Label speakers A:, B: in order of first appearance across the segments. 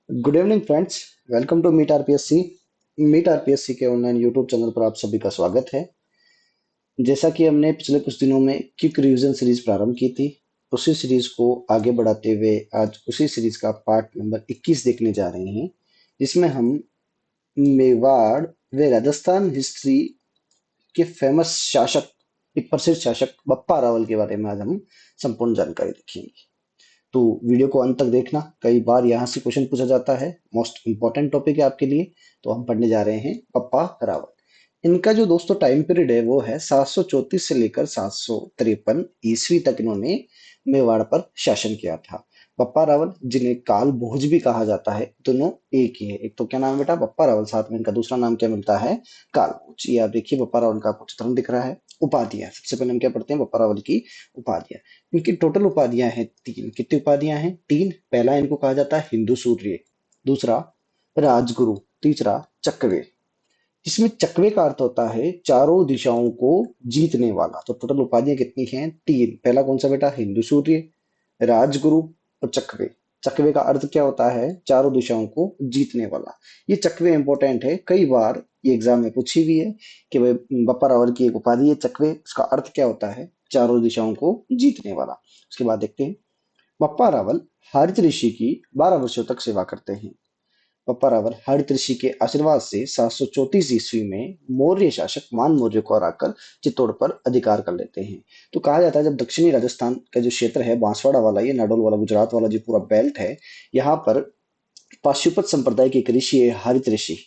A: Good evening friends. Welcome to Meet RPSC. Meet RPSC के online YouTube channel पर आप सभी का स्वागत है। जैसा कि हमने पिछले कुछ दिनों में क्विक रिवीजन सीरीज प्रारंभ की थी, उसी सीरीज को आगे बढ़ाते हुए आज उसी सीरीज का पार्ट नंबर 21 देखने जा रहे हैं, जिसमें हम मेवाड़ व राजस्थान हिस्ट्री के फेमस शासक, एक प्रसिद्ध शासक बप्पा रावल के बारे में आज हम संपूर्ण जानकारी देखेंगे। तो वीडियो को अंत तक देखना। कई बार यहाँ से क्वेश्चन पूछा जाता है, मोस्ट इंपॉर्टेंट टॉपिक है आपके लिए। तो हम पढ़ने जा रहे हैं पप्पा रावल। इनका जो दोस्तों टाइम पीरियड है वो है 734 से लेकर 753 ईस्वी तक इन्होंने मेवाड़ पर शासन किया था। पप्पा रावल, जिन्हें काल भोज भी कहा जाता है, दोनों एक ही है। एक तो क्या नाम है बेटा, पप्पा रावल, साथ में इनका दूसरा नाम क्या मिलता है, काल भोज। ये आप देखिए पप्पा रावल का आपको चित्रण दिख रहा है। उपाधियां, सबसे पहले हम क्या पढ़ते हैं, पप्पा रावल की उपाधियां। इनकी टोटल उपाधियां हैं तीन। कितनी उपाधियां हैं, तीन। पहला इनको कहा जाता है हिंदू सूर्य, दूसरा राजगुरु, तीसरा चक्रवे। इसमें चक्रवे का अर्थ होता है चारों दिशाओं को जीतने वाला। तो टोटल उपाधियां कितनी हैं, तीन। पहला कौन सा बेटा, हिंदू सूर्य, राजगुरु और चक्रवे। चक्रवे का अर्थ क्या होता है, चारों दिशाओं को जीतने वाला। ये चक्रवे इंपॉर्टेंट है, कई बार ये एग्जाम में पूछी भी है कि भाई बप्पा रावल की एक उपाधि है चक्रवे, उसका अर्थ क्या होता है, चारों दिशाओं को जीतने वाला। उसके बाद देखते हैं, बप्पा रावल हरित ऋषि की 12 वर्षों तक सेवा करते हैं। पप्पा रावल हरित ऋषि के आशीर्वाद से 734 ईस्वी में मौर्य शासक मान मौर्य को हराकर चित्तौड़ पर अधिकार कर लेते हैं। तो कहा जाता है जब दक्षिणी राजस्थान का जो क्षेत्र है, बांसवाड़ा वाला, ये नाडोल वाला, गुजरात वाला जो पूरा बेल्ट है, यहाँ पर पाशुपत संप्रदाय के एक ऋषि है हरित ऋषि,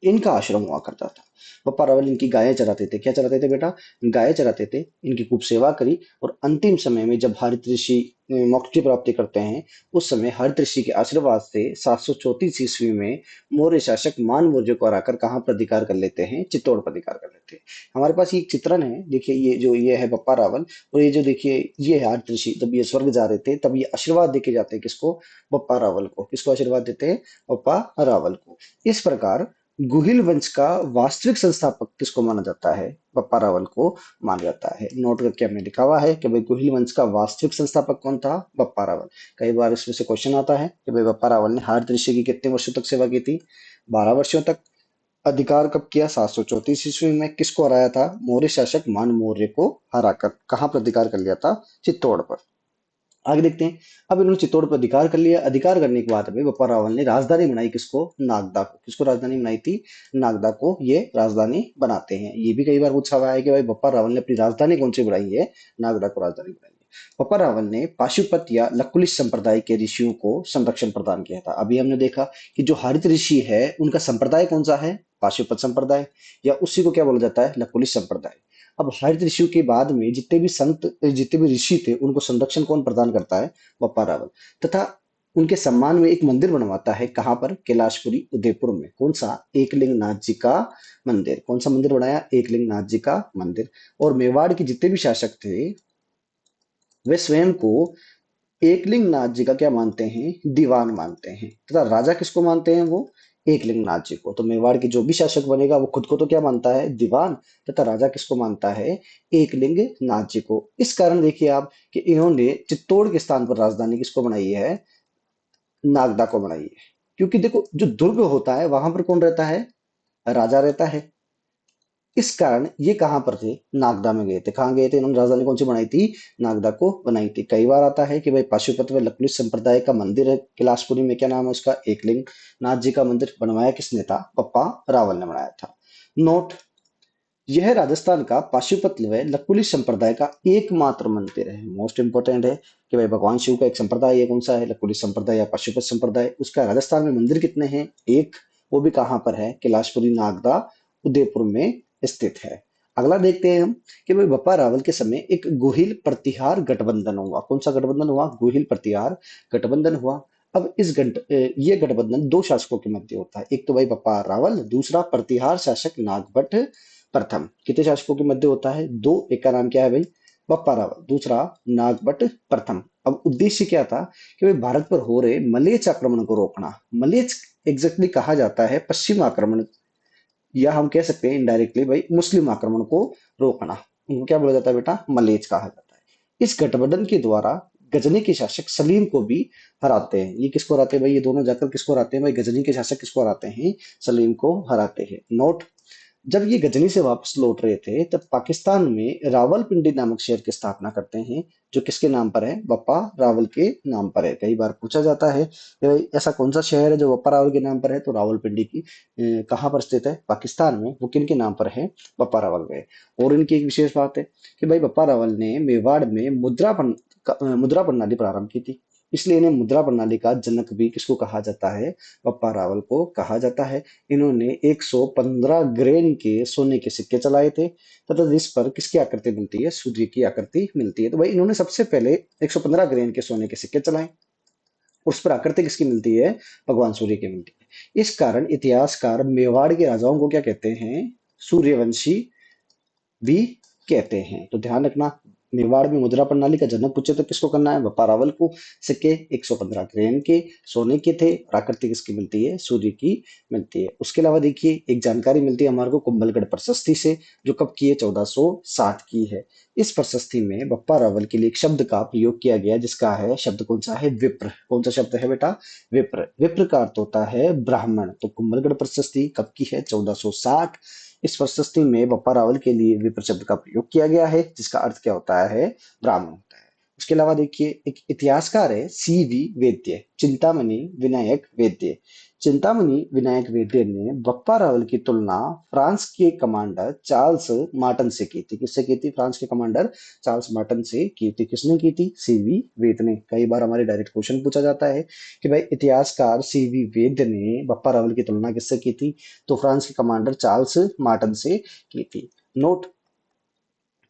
A: इनका आश्रम हुआ करता था। पप्पा रावल इनकी गायें चराते थे। क्या चराते थे बेटा, गायें चराते थे। इनकी खूब सेवा करी और अंतिम समय में जब हरित ऋषि मोक्ष की प्राप्ति करते हैं, उस समय हरित ऋषि के आशीर्वाद से 734 ईस्वी में मौर्य शासक मान मौर्य को हराकर कहाँ पर अधिकार कर लेते हैं, चित्तौड़ पर अधिकार कर लेते हैं। हमारे पास ये एक चित्रण है, देखिए ये जो ये है पप्पा रावल, और ये जो देखिए ये है हरित ऋषि। जब ये स्वर्ग जा रहे थे तब ये आशीर्वाद देके जाते हैं किसको, पप्पा रावल को। किसको आशीर्वाद देते हैं, पप्पा रावल को। इस प्रकार गुहिल वंश का वास्तविक संस्थापक किसको माना जाता है, पप्पा रावल को माना जाता है। नोट करके हमने लिखा हुआ है कि भाई गुहिल वंश का वास्तविक संस्थापक कौन था, पप्पा रावल। कई बार इसमें से क्वेश्चन आता है कि भाई पप्पा रावल ने हरित ऋषि की कितने वर्षों तक सेवा की थी, 12 वर्षों तक। अधिकार कब किया, 734 ईस्वी में। किसको हराया था, मौर्य शासक मान मौर्य को हराकर। कहाँ पर अधिकार कर लिया था, चित्तौड़ पर। आगे देखते हैं। अब इन्होंने चित्तौड़ पर अधिकार कर लिया। अधिकार करने के बाद में बप्पा रावल ने राजधानी बनाई किसको, नागदा को। किसको राजधानी बनाई थी, नागदा को ये राजधानी बनाते हैं। ये भी कई बार पूछा हुआ है कि भाई बप्पा रावल ने अपनी राजधानी कौन सी बनाई है, नागदा को राजधानी बनाई है। बप्पा रावल ने पाशुपत या लकुलिश संप्रदाय के ऋषियों को संरक्षण प्रदान किया था। अभी हमने देखा कि जो हरित ऋषि है उनका संप्रदाय कौन सा है, पाशुपत संप्रदाय, या उसी को क्या बोला जाता है, लकुलिश संप्रदाय। अब हरित ऋषियों के बाद में जितने भी संत, जितने भी ऋषि थे, उनको संरक्षण कौन प्रदान करता है, बप्पा रावल। तथा उनके सम्मान में एक मंदिर बनवाता है, कहाँ पर, कैलाशपुरी उदयपुर में। कौन सा, एकलिंग नाथ जी का मंदिर। कौन सा मंदिर बनाया, एकलिंग नाथ जी का मंदिर। और मेवाड़ के जितने भी शासक थे वे स्वयं को एकलिंग नाथ जी का क्या मानते हैं, दीवान मानते हैं। तथा राजा किसको मानते हैं, वो एकलिंग नाथ जी को। तो मेवाड़ के जो भी शासक बनेगा वो खुद को तो क्या मानता है, दीवान। तथा राजा किसको मानता है, एकलिंग नाथ जी को। इस कारण देखिए आप कि इन्होंने चित्तौड़ के स्थान पर राजधानी किसको बनाई है, नागदा को बनाई है। क्योंकि देखो जो दुर्ग होता है वहां पर कौन रहता है, राजा रहता है। इस कारण ये कहां पर थे, नागदा में गए थे। कहाँ गए थे, इन्होंने राजधानी कौन सी बनाई थी, नागदा को बनाई थी। कई बार आता है कि भाई पाशुपत व लकुलिश संप्रदाय का मंदिर है कैलाशपुरी में, क्या नाम है उसका, एकलिंग नाथ जी का मंदिर। बनवाया किसने था, पप्पा रावल ने बनाया था। नोट, यह राजस्थान का पाशुपत व लकुलिश संप्रदाय का एकमात्र मंदिर है। मोस्ट इंपोर्टेंट है कि भाई भगवान शिव का एक संप्रदाय है, कौन सा है, लकुलिश संप्रदाय या पाशुपत संप्रदाय। उसका राजस्थान में मंदिर कितने हैं, एक। वो भी कहाँ पर है, कैलाशपुरी नागदा उदयपुर में स्थित है। अगला देखते हैं हम कि भाई बप्पा रावल के समय एक गुहिल प्रतिहार गठबंधन हुआ। कौन सा गठबंधन हुआ, गुहिल प्रतिहार गठबंधन हुआ। अब ये गठबंधन दो शासकों के मध्य होता है। एक तो भाई बप्पा रावल, दूसरा प्रतिहार शासक नागभट्ट प्रथम। कितने शासकों के मध्य होता है, दो। एक का नाम क्या है भाई, बप्पा रावल, दूसरा नागभट्ट प्रथम। अब उद्देश्य क्या था कि भाई भारत पर हो रहे मलेच्छ आक्रमण को रोकना। मलेच्छ एग्जैक्टली कहा जाता है पश्चिम आक्रमण, या हम कह सकते हैं इनडायरेक्टली भाई मुस्लिम आक्रमण को रोकना। उनको क्या बोला जाता है बेटा, मलेच्छ कहा जाता है। इस गठबंधन के द्वारा गजनी के शासक सलीम को भी हराते हैं। ये किसको हराते हैं भाई? ये दोनों जाकर किसको हराते हैं भाई? गजनी के शासक किसको हराते हैं? सलीम को हराते हैं। नोट, जब ये गजनी से वापस लौट रहे थे तब पाकिस्तान में रावलपिंडी नामक शहर की स्थापना करते हैं, जो किसके नाम पर है? बप्पा रावल के नाम पर है। कई बार पूछा जाता है कि भाई ऐसा कौन सा शहर है जो बप्पा रावल के नाम पर है? तो रावलपिंडी की कहाँ पर स्थित है? पाकिस्तान में। वो किन के नाम पर है? बप्पा रावल में। और इनकी एक विशेष बात है कि भाई बप्पा रावल ने मेवाड़ में मुद्रा प्रणाली प्रारंभ की थी, इसलिए इन्हें मुद्रा प्रणाली का जनक भी किसको कहा जाता है? बप्पा रावल को कहा जाता है। इन्होंने 115 ग्रेन के सोने के सिक्के चलाए थे तथा जिस पर किसकी आकृति मिलती है? सूर्य की आकृति मिलती है। तो भाई इन्होंने सबसे पहले 115 ग्रेन के सोने के सिक्के चलाए, उस पर आकृति किसकी मिलती है? भगवान सूर्य की मिलती है। इस कारण इतिहासकार मेवाड़ के राजाओं को क्या कहते हैं? सूर्यवंशी भी कहते हैं। तो ध्यान रखना, मेवाड़ में मुद्रा प्रणाली का जनक पूछे तो किसको करना है? बप्पा रावल को। सिक्के 115 ग्रेन के सोने के थे, प्राकृतिक किसकी मिलती है? सूर्य की मिलती है। उसके अलावा देखिए एक जानकारी मिलती है हमारे को कुंभलगढ़ प्रशस्ति से, जो कब की है? 1460 की है। इस प्रशस्ति में बप्पा रावल के लिए एक शब्द का प्रयोग किया गया, जिसका है शब्द कौन सा है? विप्र। कौन सा शब्द है बेटा? विप्र। विप्र का अर्थ होता है ब्राह्मण। तो कुंभलगढ़ प्रशस्ति कब की है? 1460। इस प्रशस्ति में बप्पा रावल के लिए विप्र शब्द का प्रयोग किया गया है, जिसका अर्थ क्या होता है? ब्राह्मण होता है। उसके अलावा देखिए एक इतिहासकार है सीवी वेद्य, चिंतामणि विनायक वेद्य। चिंतामणि विनायक वेद्य ने बप्पा रावल की तुलना फ्रांस के कमांडर चार्ल्स मार्टन से की थी। किससे की थी? फ्रांस के कमांडर चार्ल्स मार्टन से की थी। किसने की थी? सीवी वेद ने। कई बार हमारे डायरेक्ट क्वेश्चन पूछा जाता है कि भाई इतिहासकार सीवी वेद ने बप्पा रावल की तुलना किससे की थी? तो फ्रांस के कमांडर चार्ल्स मार्टन से की थी। नोट,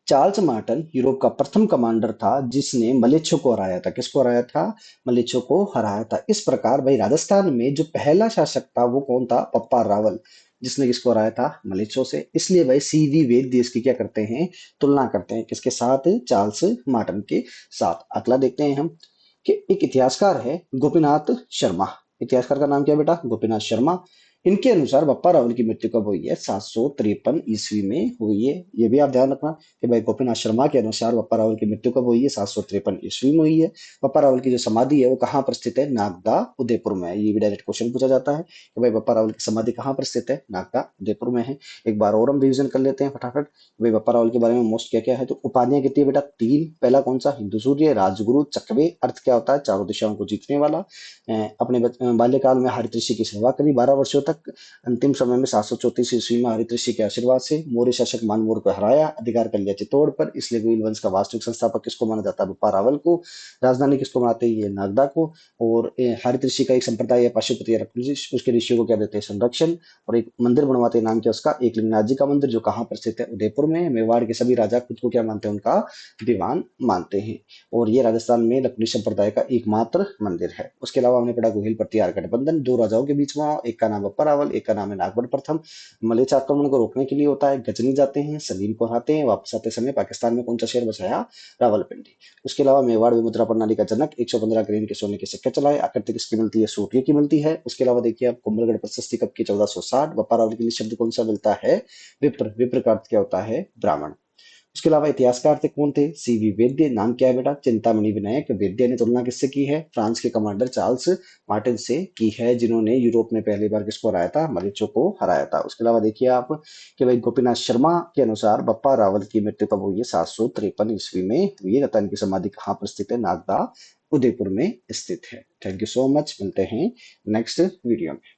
A: चार्ल्स मार्टन यूरोप का प्रथम कमांडर था जिसने मलेच्छों को हराया था। किसको हराया था? मलेच्छों को हराया था। इस प्रकार भाई राजस्थान में जो पहला शासक था वो कौन था? बप्पा रावल, जिसने किसको हराया था? मलेच्छों से। इसलिए भाई सीवी वेद इसकी क्या करते हैं? तुलना करते हैं। किसके साथ? चार्ल्स मार्टन के साथ। अगला देखते हैं हम कि एक इतिहासकार है गोपीनाथ शर्मा। इतिहासकार का नाम क्या है बेटा? गोपीनाथ शर्मा। इनके अनुसार बप्पा रावल की मृत्यु कब हुई है? 753 ईस्वी में हुई है। ये भी आप ध्यान रखना कि भाई गोपीनाथ शर्मा के अनुसार बप्पा रावल की मृत्यु कब हुई है? 753 ईस्वी में हुई है। बप्पा रावल की जो समाधि है वो कहाँ पर स्थित है? नागदा उदयपुर में है। ये भी डायरेक्ट क्वेश्चन पूछा जाता है कि भाई बप्पा रावल की समाधि कहाँ पर स्थित है? नागदा उदयपुर में है। एक बार और हम रिविजन कर लेते हैं फटाफट। भाई बप्पा रावल के बारे में मोस्ट क्या क्या है? तो उपाधियां कितनी है बेटा? 3। पहला कौन सा? हिंदू सूर्य, राजगुरु, चकवे। अर्थ क्या होता है? चारों दिशाओं को जीतने वाला। अपने बाल्यकाल में हरित ऋषि की सेवा करी 12 वर्षों तक। अंतिम समय में 734 ईस्वी में हरित ऋषि के आशीर्वाद से मौर्य शासक मानमोर को हराया, अधिकार कर लिया चित्तौड़ पर। इसलिए गुइल वंश का वास्तविक संस्थापक किसको माना जाता है? बप्पा रावल को। राजधानी किसको बनाते हैं? ये नागदा को। और हरित ऋषि का एक संप्रदाय है पशुपति या उसके ऋषियों को क्या देते हैं? संरक्षण। और एक मंदिर बनवाते हैं, नाम क्या उसका? एकलिंगनाथ जी का मंदिर, जो कहाँ पर स्थित है? उदयपुर में। मेवाड़ के सभी राजा खुद को क्या मानते हैं? उनका दीवान मानते हैं। और ये राजस्थान में लकड़ी संप्रदाय का एकमात्र मंदिर है। उसके अलावा हमने पढ़ा गोहिल प्रतिहार गठबंधन, दो राजाओं के बीच में, एक का नाम बप्पा रावल, एक का नाम है नागवर प्रथम। मलेच्छ आक्रमण को रोकने के लिए होता है। गजनी जाते हैं, सलीम को हराते हैं। वापस आते समय पाकिस्तान में कौन सा शहर बसाया? रावलपिंडी। उसके अलावा मेवाड़ में मुद्रा प्रणाली का जनक, 115 ग्रेन के सोने के सिक्के चलाए, आकृति किसकी मिलती है? सूर्य की मिलती है। उसके अलावा देखिए आप कुंभलगढ़ प्रशस्ति कब की? 1460। बप्पा रावल के लिए शब्द कौन सा मिलता है? विप्र। विप्र का अर्थ क्या होता है? ब्राह्मण। उसके अलावा इतिहासकार थे कौन थे? सीवी वेद्य। नाम क्या है बेटा? चिंतामणि विनायक वेद्य ने तुलना किससे की है? फ्रांस के कमांडर चार्ल्स मार्टिन से की है, जिन्होंने यूरोप में पहली बार किसको हराया था? मलेच्छों को हराया था। उसके अलावा देखिए आप कि भाई गोपीनाथ शर्मा के अनुसार बप्पा रावल की मृत्यु कब हुई है? 753 ईस्वी में हुई है तथा इनकी समाधि कहाँ पर स्थित है? नागदा उदयपुर में स्थित है। Thank you so much. मिलते हैं नेक्स्ट वीडियो में।